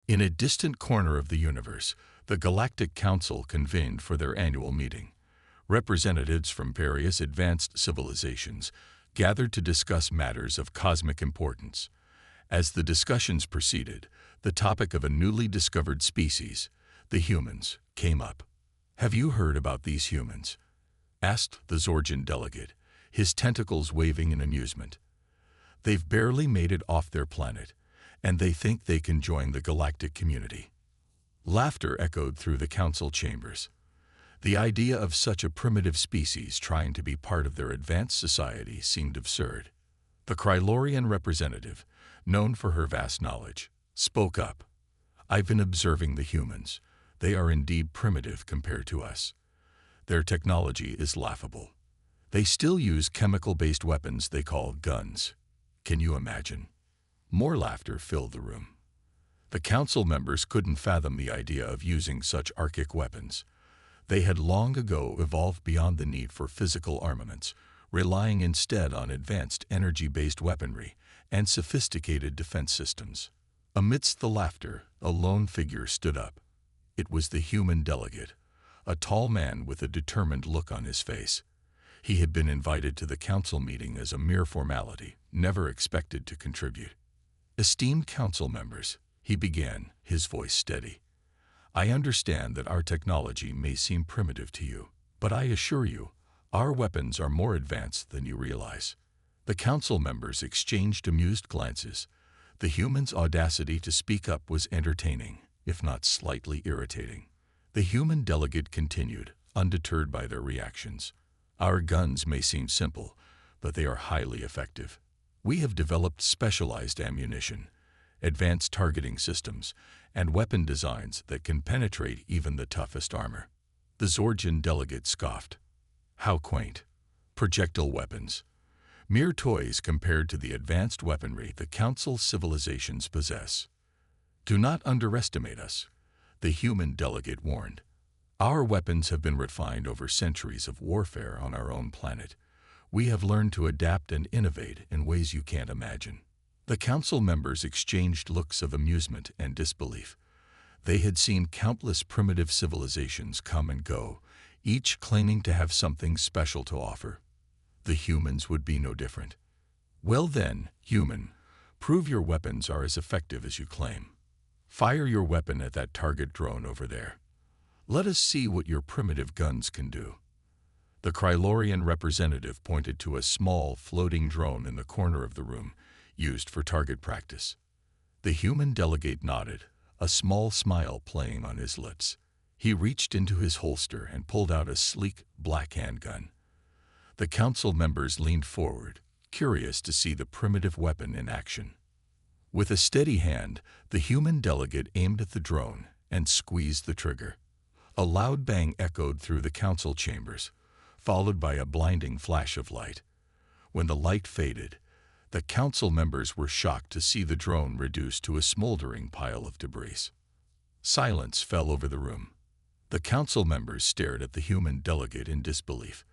In a distant corner of the universe, the Galactic Council convened for their annual meeting. Representatives from various advanced civilizations gathered to discuss matters of cosmic importance. As the discussions proceeded, the topic of a newly discovered species, the humans, came up. "Have you heard about these humans?" asked the Zorgian delegate, his tentacles waving in amusement. "They've barely made it off their planet, and they think they can join the galactic community." Laughter echoed through the council chambers. The idea of such a primitive species trying to be part of their advanced society seemed absurd. The Krylorian representative, known for her vast knowledge, spoke up. "I've been observing the humans. They are indeed primitive compared to us. Their technology is laughable. They still use chemical-based weapons they call guns. Can you imagine?" More laughter filled the room. The council members couldn't fathom the idea of using such archaic weapons. They had long ago evolved beyond the need for physical armaments, relying instead on advanced energy-based weaponry and sophisticated defense systems. Amidst the laughter, a lone figure stood up. It was the human delegate, a tall man with a determined look on his face. He had been invited to the council meeting as a mere formality, never expected to contribute. "Esteemed council members," he began, his voice steady, "I understand that our technology may seem primitive to you, but I assure you, our weapons are more advanced than you realize." The council members exchanged amused glances. The human's audacity to speak up was entertaining, if not slightly irritating. The human delegate continued, undeterred by their reactions. "Our guns may seem simple, but they are highly effective. We have developed specialized ammunition, advanced targeting systems, and weapon designs that can penetrate even the toughest armor." The Zorgian delegate scoffed. "How quaint. Projectile weapons. Mere toys compared to the advanced weaponry the Council civilizations possess. Do not underestimate us," the human delegate warned. "Our weapons have been refined over centuries of warfare on our own planet. We have learned to adapt and innovate in ways you can't imagine." The council members exchanged looks of amusement and disbelief. They had seen countless primitive civilizations come and go, each claiming to have something special to offer. The humans would be no different. "Well then, human, prove your weapons are as effective as you claim. Fire your weapon at that target drone over there. Let us see what your primitive guns can do." The Krylorian representative pointed to a small, floating drone in the corner of the room, used for target practice. The human delegate nodded, a small smile playing on his lips. He reached into his holster and pulled out a sleek, black handgun. The council members leaned forward, curious to see the primitive weapon in action. With a steady hand, the human delegate aimed at the drone and squeezed the trigger. A loud bang echoed through the council chambers, followed by a blinding flash of light. When the light faded, the council members were shocked to see the drone reduced to a smoldering pile of debris. Silence fell over the room. The council members stared at the human delegate in disbelief.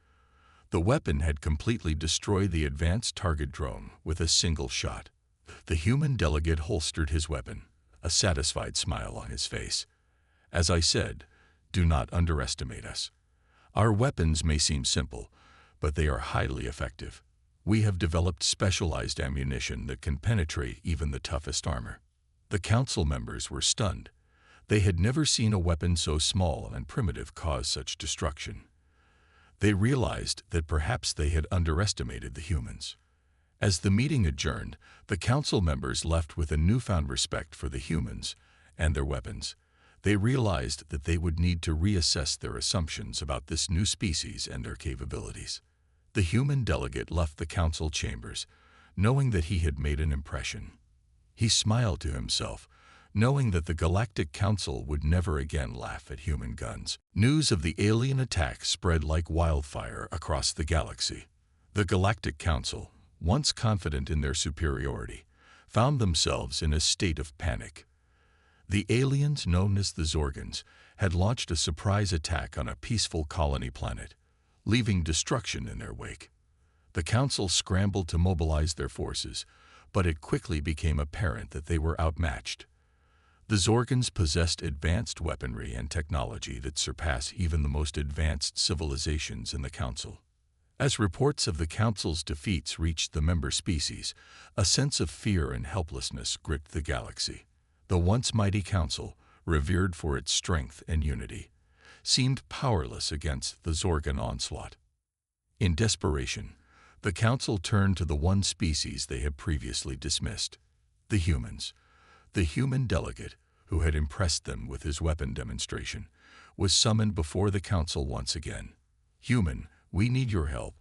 The weapon had completely destroyed the advanced target drone with a single shot. The human delegate holstered his weapon, a satisfied smile on his face. "As I said, do not underestimate us. Our weapons may seem simple, but they are highly effective. We have developed specialized ammunition that can penetrate even the toughest armor." The council members were stunned. They had never seen a weapon so small and primitive cause such destruction. They realized that perhaps they had underestimated the humans. As the meeting adjourned, the council members left with a newfound respect for the humans and their weapons. They realized that they would need to reassess their assumptions about this new species and their capabilities. The human delegate left the council chambers, knowing that he had made an impression. He smiled to himself, knowing that the Galactic Council would never again laugh at human guns. News of the alien attack spread like wildfire across the galaxy. The Galactic Council, once confident in their superiority, found themselves in a state of panic. The aliens, known as the Zorgans, had launched a surprise attack on a peaceful colony planet, leaving destruction in their wake. The Council scrambled to mobilize their forces, but it quickly became apparent that they were outmatched. The Zorgans possessed advanced weaponry and technology that surpass even the most advanced civilizations in the Council. As reports of the Council's defeats reached the member species, a sense of fear and helplessness gripped the galaxy. The once mighty Council, revered for its strength and unity, seemed powerless against the Zorgan onslaught. In desperation, the Council turned to the one species they had previously dismissed, the humans. The human delegate, who had impressed them with his weapon demonstration, was summoned before the Council once again. "Human, we need your help,"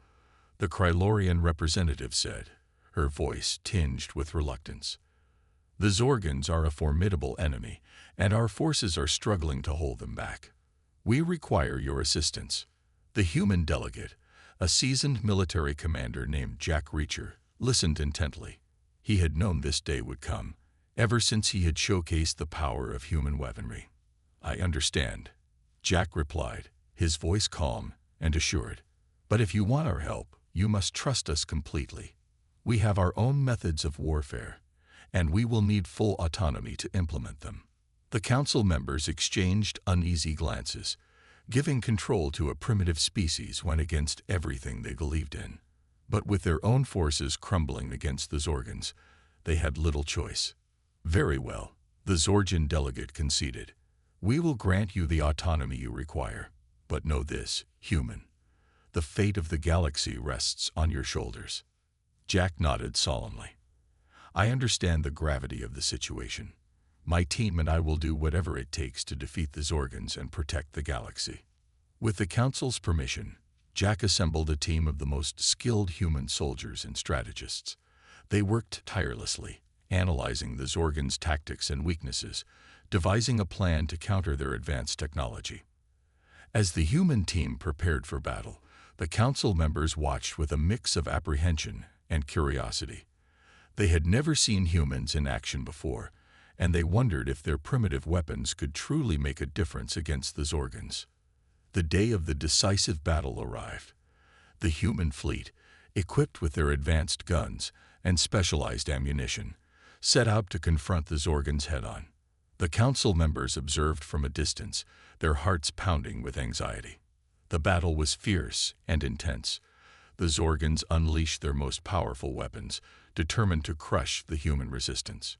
the Krylorian representative said, her voice tinged with reluctance. "The Zorgans are a formidable enemy, and our forces are struggling to hold them back. We require your assistance." The human delegate, a seasoned military commander named Jack Reacher, listened intently. He had known this day would come, ever since he had showcased the power of human weaponry. "I understand," Jack replied, his voice calm and assured. "But if you want our help, you must trust us completely. We have our own methods of warfare, and we will need full autonomy to implement them." The Council members exchanged uneasy glances. Giving control to a primitive species went against everything they believed in. But with their own forces crumbling against the Zorgans, they had little choice. "Very well," the Zorgan delegate conceded. "We will grant you the autonomy you require. But know this, human. The fate of the galaxy rests on your shoulders." Jack nodded solemnly. "I understand the gravity of the situation. My team and I will do whatever it takes to defeat the Zorgans and protect the galaxy." With the Council's permission, Jack assembled a team of the most skilled human soldiers and strategists. They worked tirelessly, analyzing the Zorgans' tactics and weaknesses, devising a plan to counter their advanced technology. As the human team prepared for battle, the Council members watched with a mix of apprehension and curiosity. They had never seen humans in action before, and they wondered if their primitive weapons could truly make a difference against the Zorgans. The day of the decisive battle arrived. The human fleet, equipped with their advanced guns and specialized ammunition, set out to confront the Zorgans head-on. The Council members observed from a distance, their hearts pounding with anxiety. The battle was fierce and intense. The Zorgans unleashed their most powerful weapons, determined to crush the human resistance.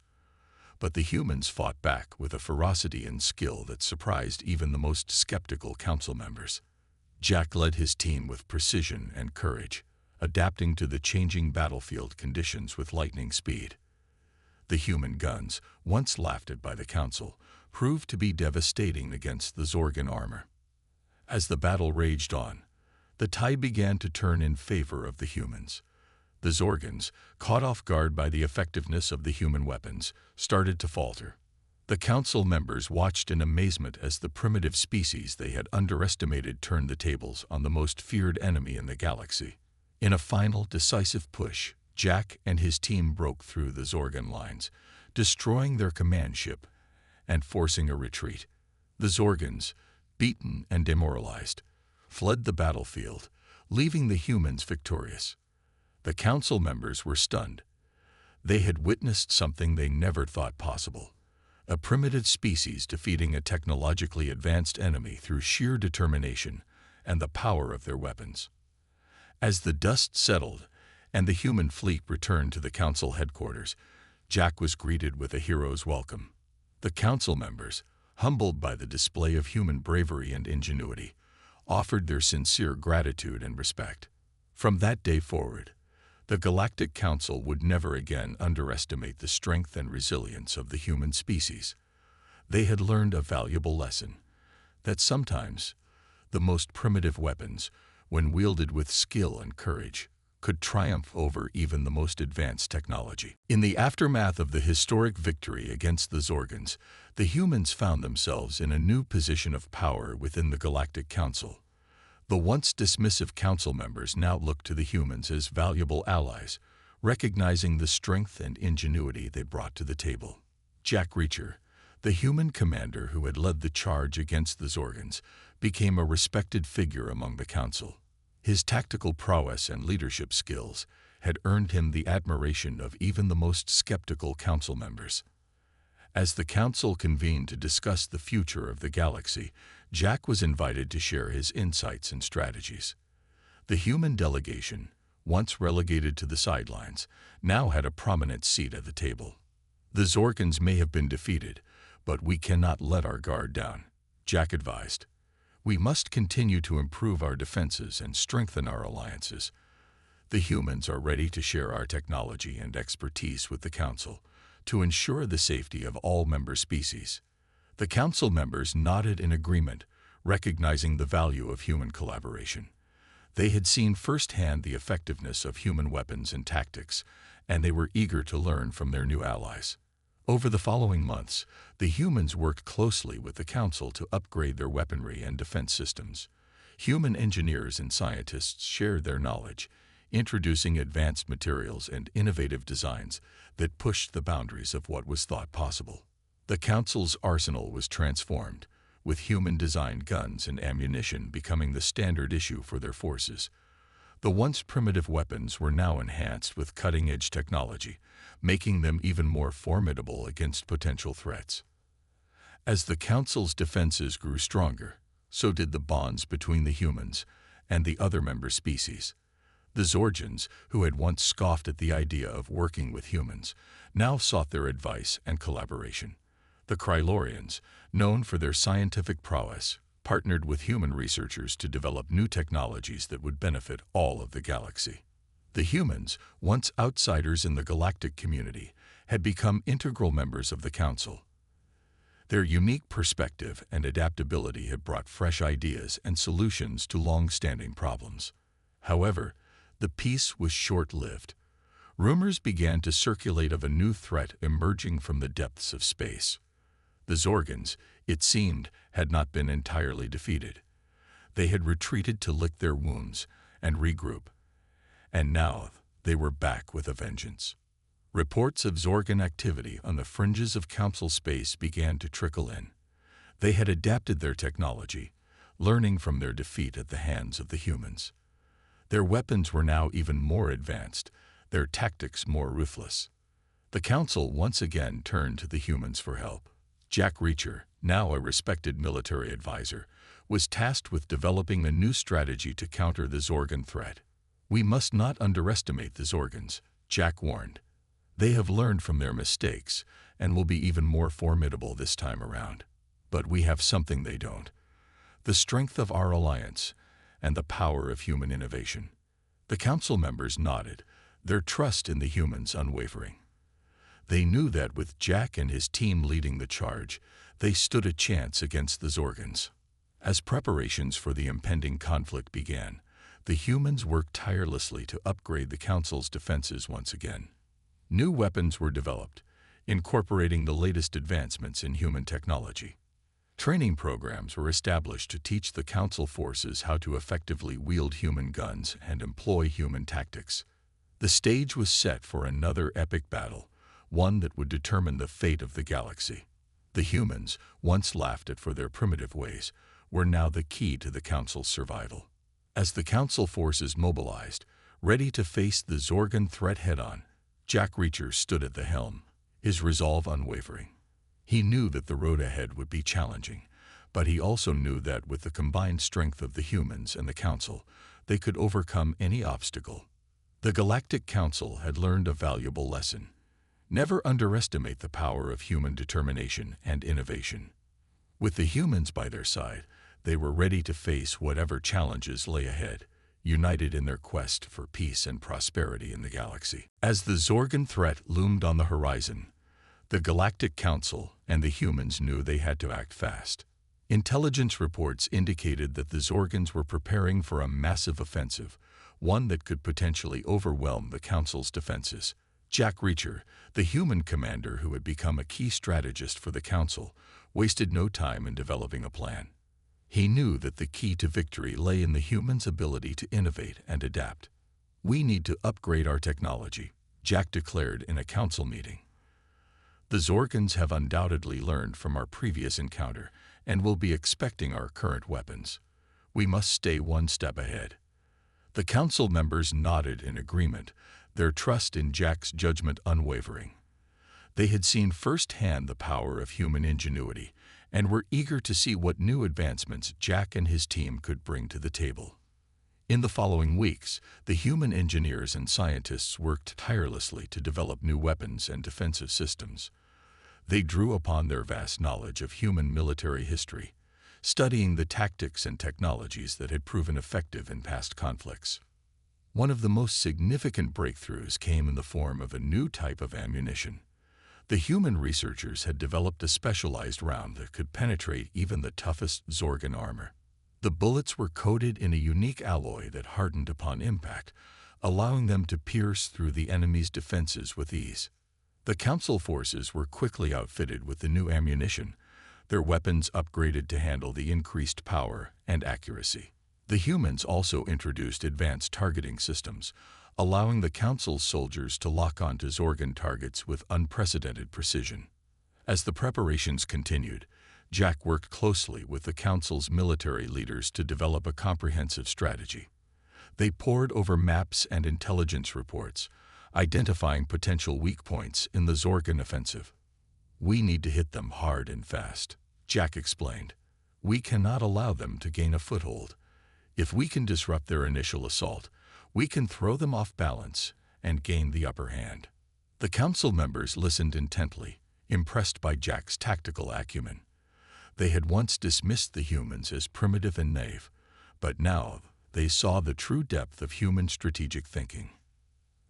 But the humans fought back with a ferocity and skill that surprised even the most skeptical Council members. Jack led his team with precision and courage, adapting to the changing battlefield conditions with lightning speed. The human guns, once laughed at by the Council, proved to be devastating against the Zorgan armor. As the battle raged on, the tide began to turn in favor of the humans. The Zorgans, caught off guard by the effectiveness of the human weapons, started to falter. The Council members watched in amazement as the primitive species they had underestimated turned the tables on the most feared enemy in the galaxy. In a final, decisive push, Jack and his team broke through the Zorgan lines, destroying their command ship and forcing a retreat. The Zorgans, beaten and demoralized, fled the battlefield, leaving the humans victorious. The Council members were stunned. They had witnessed something they never thought possible: a primitive species defeating a technologically advanced enemy through sheer determination and the power of their weapons. As the dust settled and the human fleet returned to the Council headquarters, Jack was greeted with a hero's welcome. The Council members, humbled by the display of human bravery and ingenuity, offered their sincere gratitude and respect. From that day forward, the Galactic Council would never again underestimate the strength and resilience of the human species. They had learned a valuable lesson: that sometimes the most primitive weapons, when wielded with skill and courage, could triumph over even the most advanced technology. In the aftermath of the historic victory against the Zorgans, the humans found themselves in a new position of power within the Galactic Council. The once dismissive Council members now looked to the humans as valuable allies, recognizing the strength and ingenuity they brought to the table. Jack Reacher, the human commander who had led the charge against the Zorgans, became a respected figure among the Council. His tactical prowess and leadership skills had earned him the admiration of even the most skeptical Council members. As the council convened to discuss the future of the galaxy, Jack was invited to share his insights and strategies. The human delegation, once relegated to the sidelines, now had a prominent seat at the table. The Zorgans may have been defeated, but we cannot let our guard down, Jack advised. We must continue to improve our defenses and strengthen our alliances. The humans are ready to share our technology and expertise with the Council to ensure the safety of all member species. The Council members nodded in agreement, recognizing the value of human collaboration. They had seen firsthand the effectiveness of human weapons and tactics, and they were eager to learn from their new allies. Over the following months, the humans worked closely with the Council to upgrade their weaponry and defense systems. Human engineers and scientists shared their knowledge, introducing advanced materials and innovative designs that pushed the boundaries of what was thought possible. The Council's arsenal was transformed, with human-designed guns and ammunition becoming the standard issue for their forces. The once primitive weapons were now enhanced with cutting-edge technology, making them even more formidable against potential threats. As the Council's defenses grew stronger, so did the bonds between the humans and the other member species. The Zorgians, who had once scoffed at the idea of working with humans, now sought their advice and collaboration. The Krylorians, known for their scientific prowess, partnered with human researchers to develop new technologies that would benefit all of the galaxy. The humans, once outsiders in the galactic community, had become integral members of the Council. Their unique perspective and adaptability had brought fresh ideas and solutions to long-standing problems. However, the peace was short-lived. Rumors began to circulate of a new threat emerging from the depths of space. The Zorgans, it seemed, had not been entirely defeated. They had retreated to lick their wounds and regroup, and now they were back with a vengeance. Reports of Zorgan activity on the fringes of Council space began to trickle in. They had adapted their technology, learning from their defeat at the hands of the humans. Their weapons were now even more advanced, their tactics more ruthless. The Council once again turned to the humans for help. Jack Reacher, now a respected military advisor, was tasked with developing a new strategy to counter the Zorgan threat. We must not underestimate the Zorgans, Jack warned. They have learned from their mistakes and will be even more formidable this time around. But we have something they don't: the strength of our alliance and the power of human innovation. The Council members nodded, their trust in the humans unwavering. They knew that with Jack and his team leading the charge, they stood a chance against the Zorgans. As preparations for the impending conflict began, the humans worked tirelessly to upgrade the Council's defenses once again. New weapons were developed, incorporating the latest advancements in human technology. Training programs were established to teach the Council forces how to effectively wield human guns and employ human tactics. The stage was set for another epic battle, one that would determine the fate of the galaxy. The humans, once laughed at for their primitive ways, were now the key to the Council's survival. As the Council forces mobilized, ready to face the Zorgan threat head-on, Jack Reacher stood at the helm, his resolve unwavering. He knew that the road ahead would be challenging, but he also knew that with the combined strength of the humans and the Council, they could overcome any obstacle. The Galactic Council had learned a valuable lesson. Never underestimate the power of human determination and innovation. With the humans by their side, they were ready to face whatever challenges lay ahead, united in their quest for peace and prosperity in the galaxy. As the Zorgan threat loomed on the horizon, the Galactic Council and the humans knew they had to act fast. Intelligence reports indicated that the Zorgans were preparing for a massive offensive, one that could potentially overwhelm the Council's defenses. Jack Reacher, the human commander who had become a key strategist for the Council, wasted no time in developing a plan. He knew that the key to victory lay in the humans' ability to innovate and adapt. "We need to upgrade our technology," Jack declared in a council meeting. "The Zorgans have undoubtedly learned from our previous encounter and will be expecting our current weapons. We must stay one step ahead." The council members nodded in agreement, their trust in Jack's judgment unwavering. They had seen firsthand the power of human ingenuity and were eager to see what new advancements Jack and his team could bring to the table. In the following weeks, the human engineers and scientists worked tirelessly to develop new weapons and defensive systems. They drew upon their vast knowledge of human military history, studying the tactics and technologies that had proven effective in past conflicts. One of the most significant breakthroughs came in the form of a new type of ammunition. The human researchers had developed a specialized round that could penetrate even the toughest Zorgan armor. The bullets were coated in a unique alloy that hardened upon impact, allowing them to pierce through the enemy's defenses with ease. The Council forces were quickly outfitted with the new ammunition, their weapons upgraded to handle the increased power and accuracy. The humans also introduced advanced targeting systems, allowing the Council's soldiers to lock onto Zorgan targets with unprecedented precision. As the preparations continued, Jack worked closely with the Council's military leaders to develop a comprehensive strategy. They pored over maps and intelligence reports, identifying potential weak points in the Zorgan offensive. "We need to hit them hard and fast," Jack explained. "We cannot allow them to gain a foothold. If we can disrupt their initial assault, we can throw them off balance and gain the upper hand." The Council members listened intently, impressed by Jack's tactical acumen. They had once dismissed the humans as primitive and naive, but now they saw the true depth of human strategic thinking.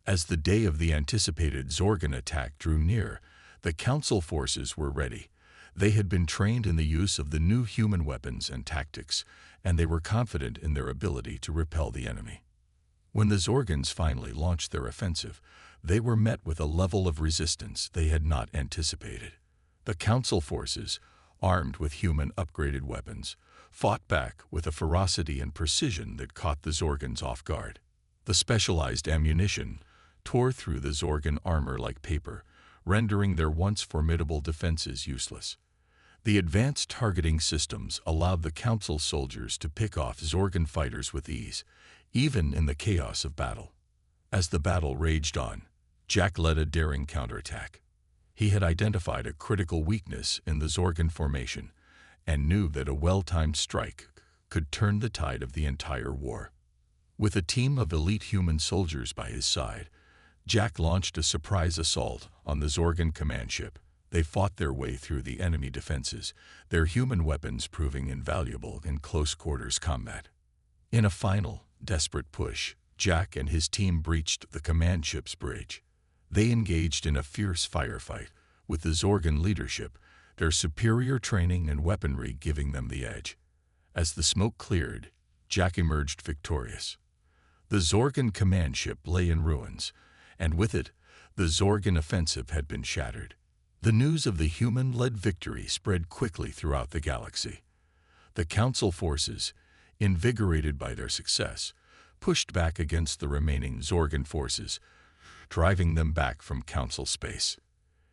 As the day of the anticipated Zorgan attack drew near, the Council forces were ready. They had been trained in the use of the new human weapons and tactics, and they were confident in their ability to repel the enemy. When the Zorgans finally launched their offensive, they were met with a level of resistance they had not anticipated. The Council forces, armed with human upgraded weapons, fought back with a ferocity and precision that caught the Zorgans off guard. The specialized ammunition tore through the Zorgan armor like paper, rendering their once formidable defenses useless. The advanced targeting systems allowed the Council soldiers to pick off Zorgan fighters with ease, even in the chaos of battle. As the battle raged on, Jack led a daring counterattack. He had identified a critical weakness in the Zorgan formation and knew that a well-timed strike could turn the tide of the entire war. With a team of elite human soldiers by his side, Jack launched a surprise assault on the Zorgan command ship. They fought their way through the enemy defenses, their human weapons proving invaluable in close-quarters combat. In a final, desperate push, Jack and his team breached the command ship's bridge. They engaged in a fierce firefight, with the Zorgan leadership, their superior training and weaponry giving them the edge. As the smoke cleared, Jack emerged victorious. The Zorgan command ship lay in ruins, and with it, the Zorgan offensive had been shattered. The news of the human-led victory spread quickly throughout the galaxy. The Council forces, invigorated by their success, pushed back against the remaining Zorgan forces, driving them back from Council space.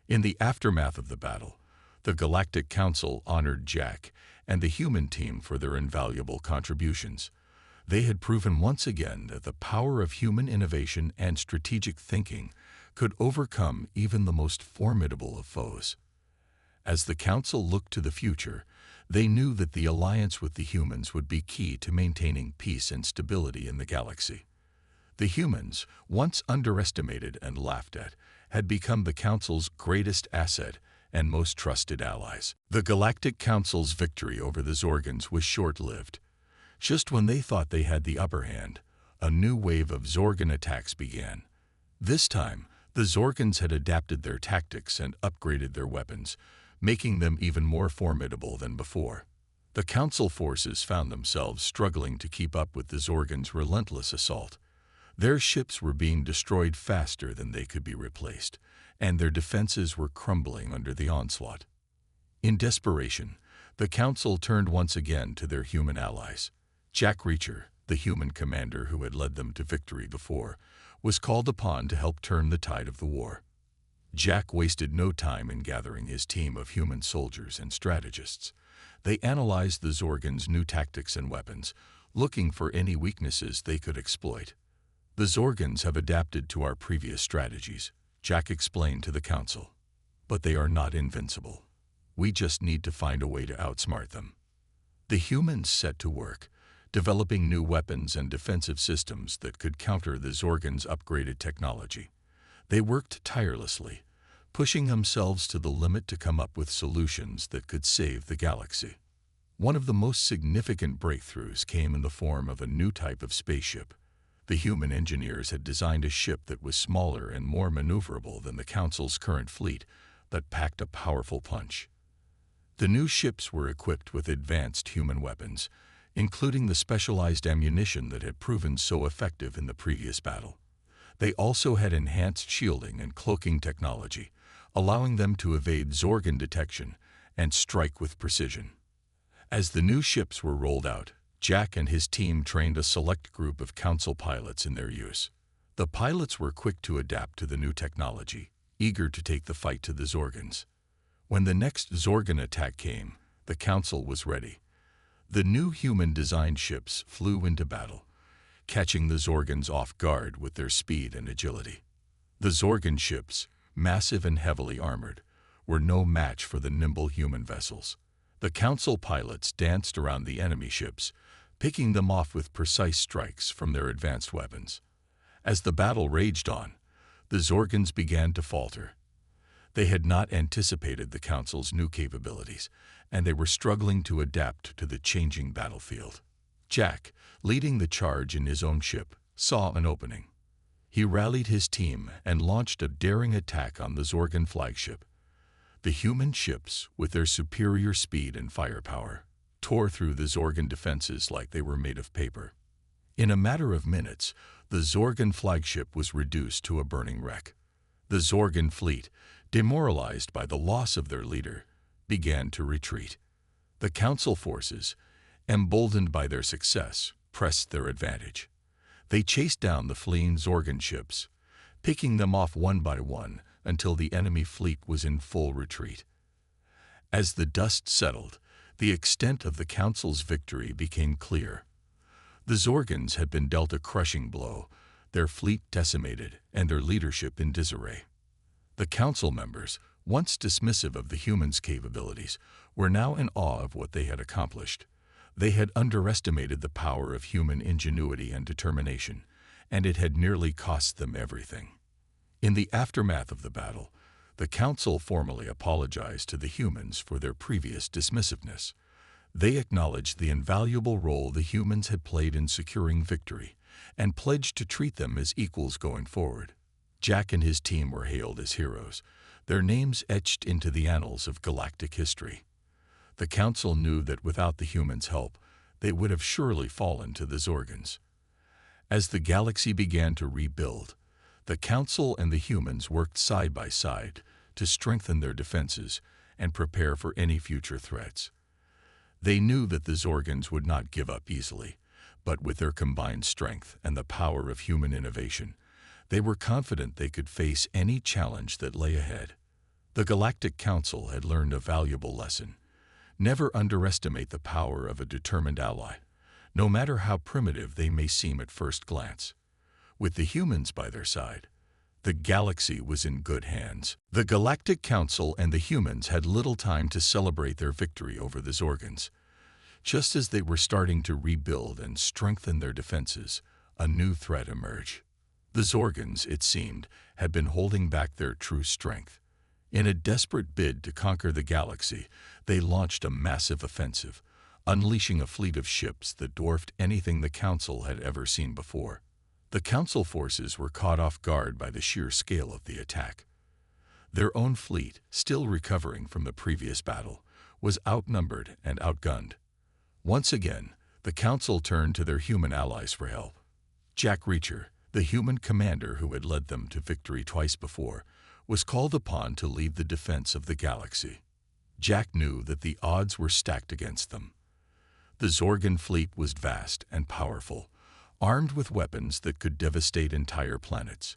In the aftermath of the battle, the Galactic Council honored Jack and the human team for their invaluable contributions. They had proven once again that the power of human innovation and strategic thinking could overcome even the most formidable of foes. As the Council looked to the future, they knew that the alliance with the humans would be key to maintaining peace and stability in the galaxy. The humans, once underestimated and laughed at, had become the Council's greatest asset and most trusted allies. The Galactic Council's victory over the Zorgans was short-lived. Just when they thought they had the upper hand, a new wave of Zorgan attacks began. This time, the Zorgans had adapted their tactics and upgraded their weapons, making them even more formidable than before. The Council forces found themselves struggling to keep up with the Zorgans' relentless assault. Their ships were being destroyed faster than they could be replaced, and their defenses were crumbling under the onslaught. In desperation, the Council turned once again to their human allies. Jack Reacher, the human commander who had led them to victory before, was called upon to help turn the tide of the war. Jack wasted no time in gathering his team of human soldiers and strategists. They analyzed the Zorgans' new tactics and weapons, looking for any weaknesses they could exploit. "The Zorgans have adapted to our previous strategies," Jack explained to the Council. but they are not invincible. We just need to find a way to outsmart them." The humans set to work, developing new weapons and defensive systems that could counter the Zorgons' upgraded technology. They worked tirelessly, pushing themselves to the limit to come up with solutions that could save the galaxy. One of the most significant breakthroughs came in the form of a new type of spaceship. The human engineers had designed a ship that was smaller and more maneuverable than the Council's current fleet, that packed a powerful punch. The new ships were equipped with advanced human weapons, including the specialized ammunition that had proven so effective in the previous battle. They also had enhanced shielding and cloaking technology, allowing them to evade Zorgon detection and strike with precision. As the new ships were rolled out, Jack and his team trained a select group of Council pilots in their use. The pilots were quick to adapt to the new technology, eager to take the fight to the Zorgons. When the next Zorgon attack came, the Council was ready. The new human-designed ships flew into battle, catching the Zorgons off guard with their speed and agility. The Zorgon ships, massive and heavily armored, were no match for the nimble human vessels. The Council pilots danced around the enemy ships, picking them off with precise strikes from their advanced weapons. As the battle raged on, the Zorgons began to falter. They had not anticipated the Council's new capabilities, and they were struggling to adapt to the changing battlefield. Jack, leading the charge in his own ship, saw an opening. He rallied his team and launched a daring attack on the Zorgon flagship. The human ships, with their superior speed and firepower, tore through the Zorgon defenses like they were made of paper. In a matter of minutes, the Zorgon flagship was reduced to a burning wreck. The Zorgon fleet, demoralized by the loss of their leader, began to retreat. The Council forces, emboldened by their success, pressed their advantage. They chased down the fleeing Zorgon ships, picking them off one by one until the enemy fleet was in full retreat. As the dust settled, the extent of the Council's victory became clear. The Zorgons had been dealt a crushing blow, their fleet decimated and their leadership in disarray. The Council members, once dismissive of the humans' capabilities, were now in awe of what they had accomplished. They had underestimated the power of human ingenuity and determination, and it had nearly cost them everything. In the aftermath of the battle, the Council formally apologized to the humans for their previous dismissiveness. They acknowledged the invaluable role the humans had played in securing victory, and pledged to treat them as equals going forward. Jack and his team were hailed as heroes, their names etched into the annals of galactic history. The Council knew that without the humans' help, they would have surely fallen to the Zorgons. As the galaxy began to rebuild, the Council and the humans worked side by side to strengthen their defenses and prepare for any future threats. They knew that the Zorgons would not give up easily, but with their combined strength and the power of human innovation, they were confident they could face any challenge that lay ahead. The Galactic Council had learned a valuable lesson. Never underestimate the power of a determined ally, no matter how primitive they may seem at first glance. With the humans by their side, the galaxy was in good hands. The Galactic Council and the humans had little time to celebrate their victory over the Zorgons. Just as they were starting to rebuild and strengthen their defenses, a new threat emerged. The Zorgons, it seemed, had been holding back their true strength. In a desperate bid to conquer the galaxy, they launched a massive offensive, unleashing a fleet of ships that dwarfed anything the Council had ever seen before. The Council forces were caught off guard by the sheer scale of the attack. Their own fleet, still recovering from the previous battle, was outnumbered and outgunned. Once again, the Council turned to their human allies for help. Jack Reacher, the human commander who had led them to victory twice before, was called upon to lead the defense of the galaxy. Jack knew that the odds were stacked against them. The Zorgon fleet was vast and powerful, armed with weapons that could devastate entire planets.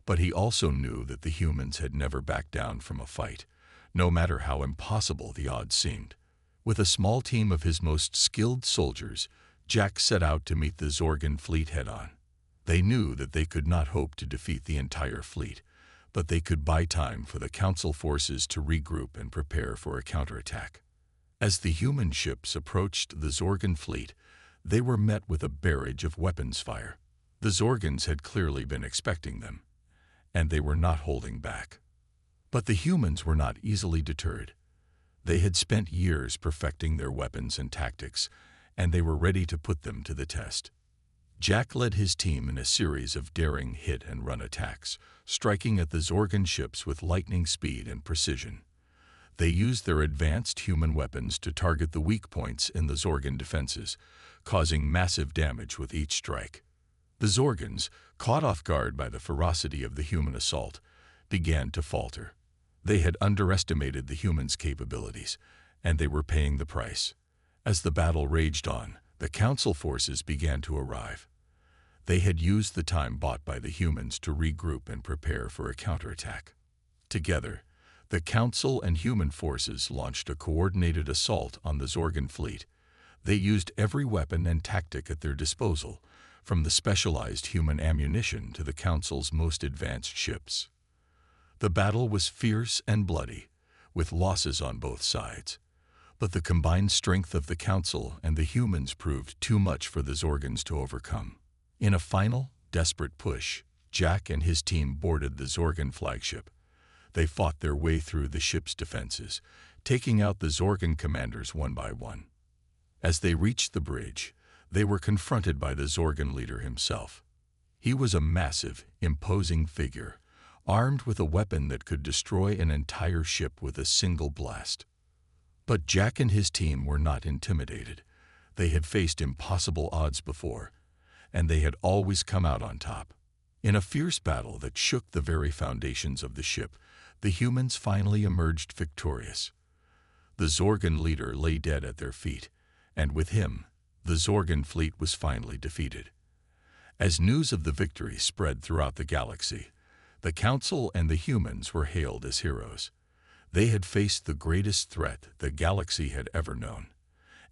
But he also knew that the humans had never backed down from a fight, no matter how impossible the odds seemed. With a small team of his most skilled soldiers, Jack set out to meet the Zorgon fleet head-on. They knew that they could not hope to defeat the entire fleet, but they could buy time for the Council forces to regroup and prepare for a counterattack. As the human ships approached the Zorgan fleet, they were met with a barrage of weapons fire. The Zorgans had clearly been expecting them, and they were not holding back. But the humans were not easily deterred. They had spent years perfecting their weapons and tactics, and they were ready to put them to the test. Jack led his team in a series of daring hit-and-run attacks, striking at the Zorgan ships with lightning speed and precision. They used their advanced human weapons to target the weak points in the Zorgan defenses, causing massive damage with each strike. The Zorgans, caught off guard by the ferocity of the human assault, began to falter. They had underestimated the humans' capabilities, and they were paying the price. As the battle raged on, the Council forces began to arrive. They had used the time bought by the humans to regroup and prepare for a counterattack. Together, the Council and human forces launched a coordinated assault on the Zorgan fleet. They used every weapon and tactic at their disposal, from the specialized human ammunition to the Council's most advanced ships. The battle was fierce and bloody, with losses on both sides. But the combined strength of the Council and the humans proved too much for the Zorgans to overcome. In a final, desperate push, Jack and his team boarded the Zorgan flagship. They fought their way through the ship's defenses, taking out the Zorgan commanders one by one. As they reached the bridge, they were confronted by the Zorgan leader himself. He was a massive, imposing figure, armed with a weapon that could destroy an entire ship with a single blast. But Jack and his team were not intimidated. They had faced impossible odds before, and they had always come out on top. In a fierce battle that shook the very foundations of the ship, the humans finally emerged victorious. The Zorgan leader lay dead at their feet, and with him, the Zorgan fleet was finally defeated. As news of the victory spread throughout the galaxy, the Council and the humans were hailed as heroes. They had faced the greatest threat the galaxy had ever known,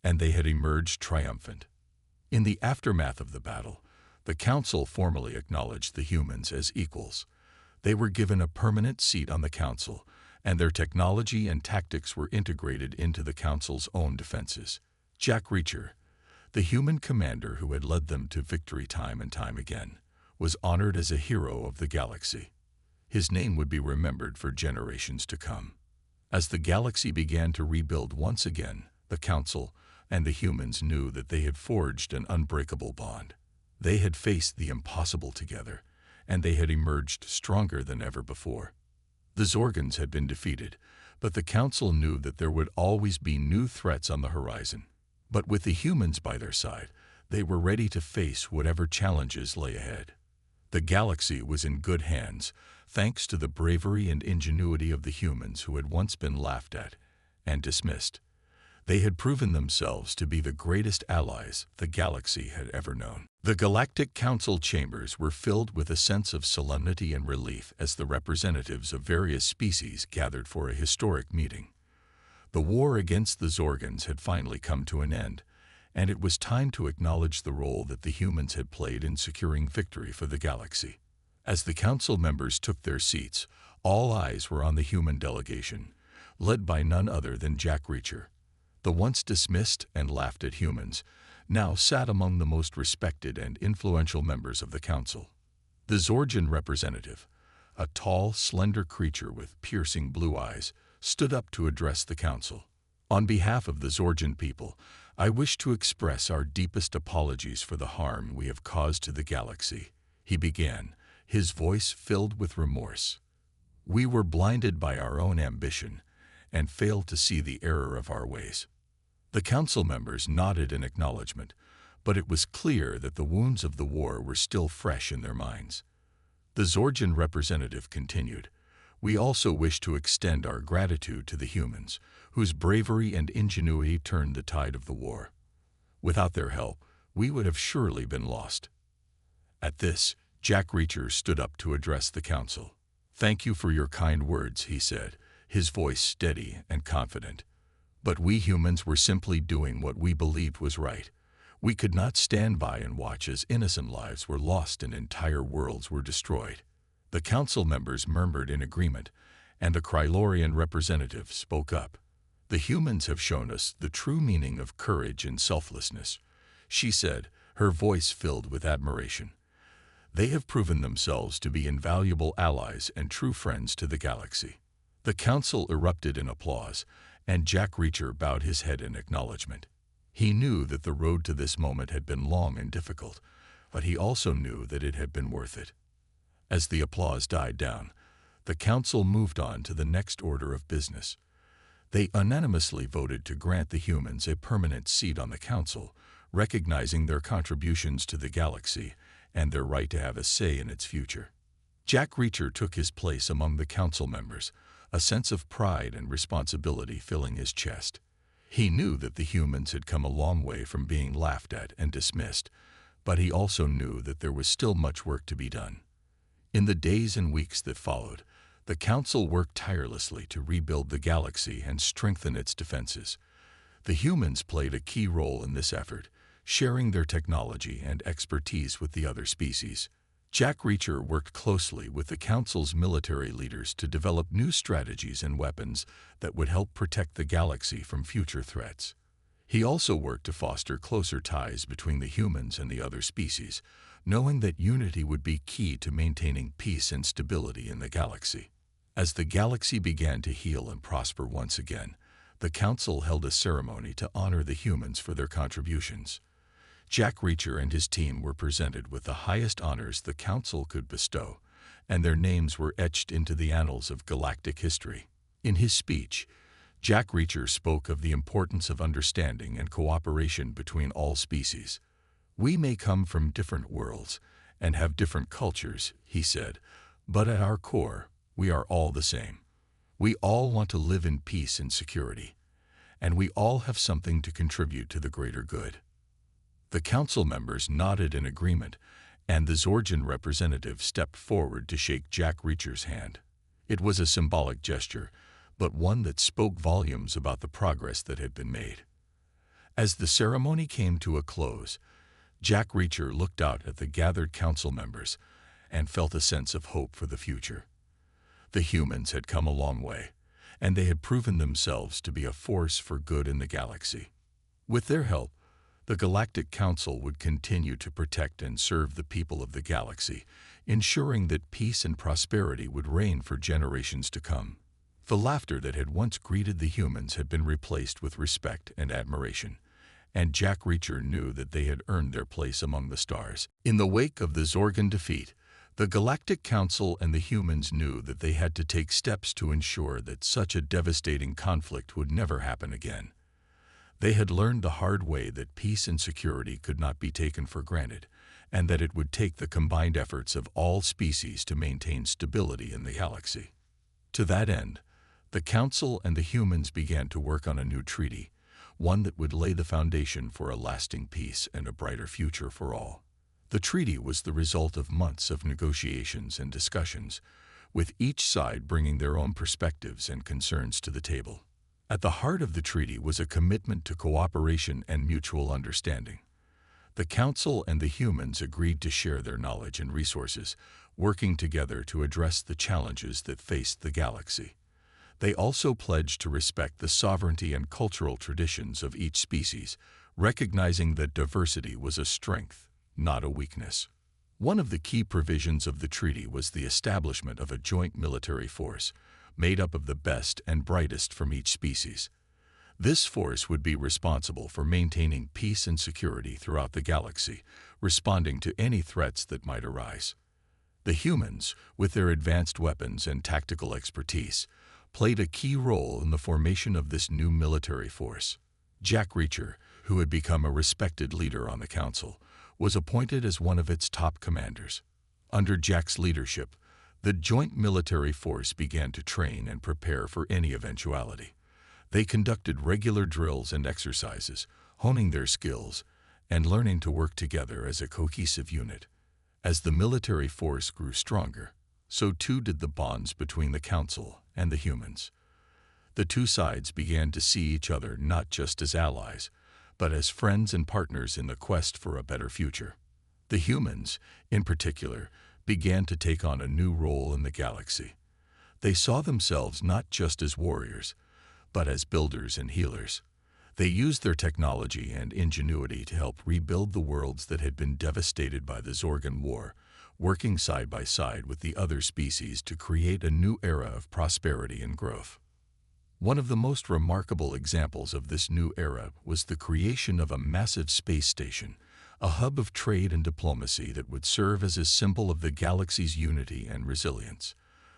and they had emerged triumphant. In the aftermath of the battle, the Council formally acknowledged the humans as equals. They were given a permanent seat on the Council, and their technology and tactics were integrated into the Council's own defenses. Jack Reacher, the human commander who had led them to victory time and time again, was honored as a hero of the galaxy. His name would be remembered for generations to come. As the galaxy began to rebuild once again, the Council and the humans knew that they had forged an unbreakable bond. They had faced the impossible together, and they had emerged stronger than ever before. The Zorgans had been defeated, but the Council knew that there would always be new threats on the horizon. But with the humans by their side, they were ready to face whatever challenges lay ahead. The galaxy was in good hands, thanks to the bravery and ingenuity of the humans who had once been laughed at and dismissed. They had proven themselves to be the greatest allies the galaxy had ever known. The Galactic Council chambers were filled with a sense of solemnity and relief as the representatives of various species gathered for a historic meeting. The war against the Zorgans had finally come to an end, and it was time to acknowledge the role that the humans had played in securing victory for the galaxy. As the Council members took their seats, all eyes were on the human delegation, led by none other than Jack Reacher. The once dismissed and laughed at humans now sat among the most respected and influential members of the Council. The Zorgan representative, a tall, slender creature with piercing blue eyes, stood up to address the Council. On behalf of the Zorgan people, I wish to express our deepest apologies for the harm we have caused to the galaxy, he began, his voice filled with remorse. We were blinded by our own ambition and failed to see the error of our ways. The Council members nodded in acknowledgement, but it was clear that the wounds of the war were still fresh in their minds. The Zorgan representative continued, We also wish to extend our gratitude to the humans, whose bravery and ingenuity turned the tide of the war. Without their help, we would have surely been lost. At this, Jack Reacher stood up to address the Council. Thank you for your kind words, he said, his voice steady and confident. But we humans were simply doing what we believed was right. We could not stand by and watch as innocent lives were lost and entire worlds were destroyed. The council members murmured in agreement, and the Krylorian representative spoke up. "The humans have shown us the true meaning of courage and selflessness," she said, her voice filled with admiration. "They have proven themselves to be invaluable allies and true friends to the galaxy." The council erupted in applause, and Jack Reacher bowed his head in acknowledgement. He knew that the road to this moment had been long and difficult, but he also knew that it had been worth it. As the applause died down, the council moved on to the next order of business. They unanimously voted to grant the humans a permanent seat on the council, recognizing their contributions to the galaxy and their right to have a say in its future. Jack Reacher took his place among the council members, a sense of pride and responsibility filling his chest. He knew that the humans had come a long way from being laughed at and dismissed, but he also knew that there was still much work to be done. In the days and weeks that followed, the council worked tirelessly to rebuild the galaxy and strengthen its defenses. The humans played a key role in this effort, sharing their technology and expertise with the other species. Jack Reacher worked closely with the council's military leaders to develop new strategies and weapons that would help protect the galaxy from future threats. He also worked to foster closer ties between the humans and the other species, knowing that unity would be key to maintaining peace and stability in the galaxy. As the galaxy began to heal and prosper once again, the council held a ceremony to honor the humans for their contributions. Jack Reacher and his team were presented with the highest honors the council could bestow, and their names were etched into the annals of galactic history. In his speech, Jack Reacher spoke of the importance of understanding and cooperation between all species. "We may come from different worlds and have different cultures," he said, "but at our core, we are all the same. We all want to live in peace and security, and we all have something to contribute to the greater good." The council members nodded in agreement, and the Zorgian representative stepped forward to shake Jack Reacher's hand. It was a symbolic gesture, but one that spoke volumes about the progress that had been made. As the ceremony came to a close, Jack Reacher looked out at the gathered council members and felt a sense of hope for the future. The humans had come a long way, and they had proven themselves to be a force for good in the galaxy. With their help, the Galactic Council would continue to protect and serve the people of the galaxy, ensuring that peace and prosperity would reign for generations to come. The laughter that had once greeted the humans had been replaced with respect and admiration, and Jack Reacher knew that they had earned their place among the stars. In the wake of the Zorgan defeat, the Galactic Council and the humans knew that they had to take steps to ensure that such a devastating conflict would never happen again. They had learned the hard way that peace and security could not be taken for granted, and that it would take the combined efforts of all species to maintain stability in the galaxy. To that end, the Council and the humans began to work on a new treaty, one that would lay the foundation for a lasting peace and a brighter future for all. The treaty was the result of months of negotiations and discussions, with each side bringing their own perspectives and concerns to the table. At the heart of the treaty was a commitment to cooperation and mutual understanding. The Council and the humans agreed to share their knowledge and resources, working together to address the challenges that faced the galaxy. They also pledged to respect the sovereignty and cultural traditions of each species, recognizing that diversity was a strength, not a weakness. One of the key provisions of the treaty was the establishment of a joint military force, made up of the best and brightest from each species. This force would be responsible for maintaining peace and security throughout the galaxy, responding to any threats that might arise. The humans, with their advanced weapons and tactical expertise, played a key role in the formation of this new military force. Jack Reacher, who had become a respected leader on the Council, was appointed as one of its top commanders. Under Jack's leadership, the joint military force began to train and prepare for any eventuality. They conducted regular drills and exercises, honing their skills and learning to work together as a cohesive unit. As the military force grew stronger, so too did the bonds between the Council and the humans. The two sides began to see each other not just as allies, but as friends and partners in the quest for a better future. The humans, in particular, began to take on a new role in the galaxy. They saw themselves not just as warriors, but as builders and healers. They used their technology and ingenuity to help rebuild the worlds that had been devastated by the Zorgan War, working side by side with the other species to create a new era of prosperity and growth. One of the most remarkable examples of this new era was the creation of a massive space station, a hub of trade and diplomacy that would serve as a symbol of the galaxy's unity and resilience.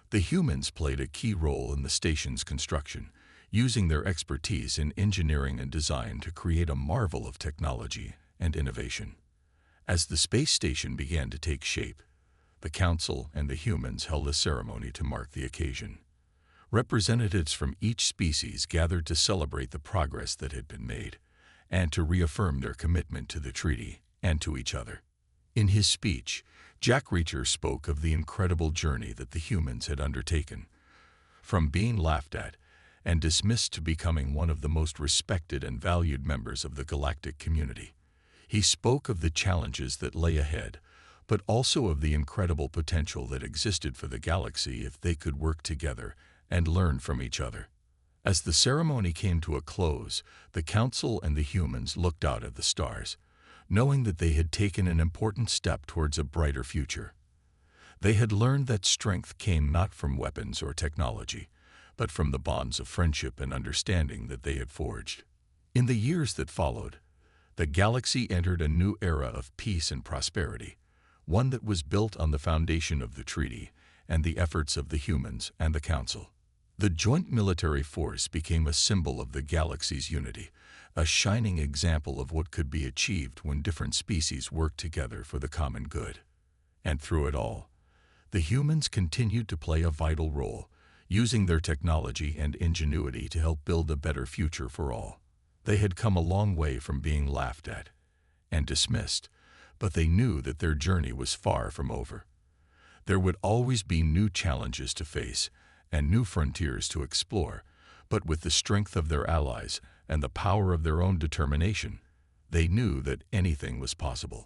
The humans played a key role in the station's construction, using their expertise in engineering and design to create a marvel of technology and innovation. As the space station began to take shape, the Council and the humans held a ceremony to mark the occasion. Representatives from each species gathered to celebrate the progress that had been made, and to reaffirm their commitment to the treaty and to each other. In his speech, Jack Reacher spoke of the incredible journey that the humans had undertaken, from being laughed at and dismissed to becoming one of the most respected and valued members of the galactic community. He spoke of the challenges that lay ahead, but also of the incredible potential that existed for the galaxy if they could work together and learn from each other. As the ceremony came to a close, the Council and the humans looked out at the stars, knowing that they had taken an important step towards a brighter future. They had learned that strength came not from weapons or technology, but from the bonds of friendship and understanding that they had forged. In the years that followed, the galaxy entered a new era of peace and prosperity, one that was built on the foundation of the treaty and the efforts of the humans and the Council. The joint military force became a symbol of the galaxy's unity, a shining example of what could be achieved when different species worked together for the common good. And through it all, the humans continued to play a vital role, using their technology and ingenuity to help build a better future for all. They had come a long way from being laughed at and dismissed, but they knew that their journey was far from over. There would always be new challenges to face and new frontiers to explore, but with the strength of their allies and the power of their own determination, they knew that anything was possible.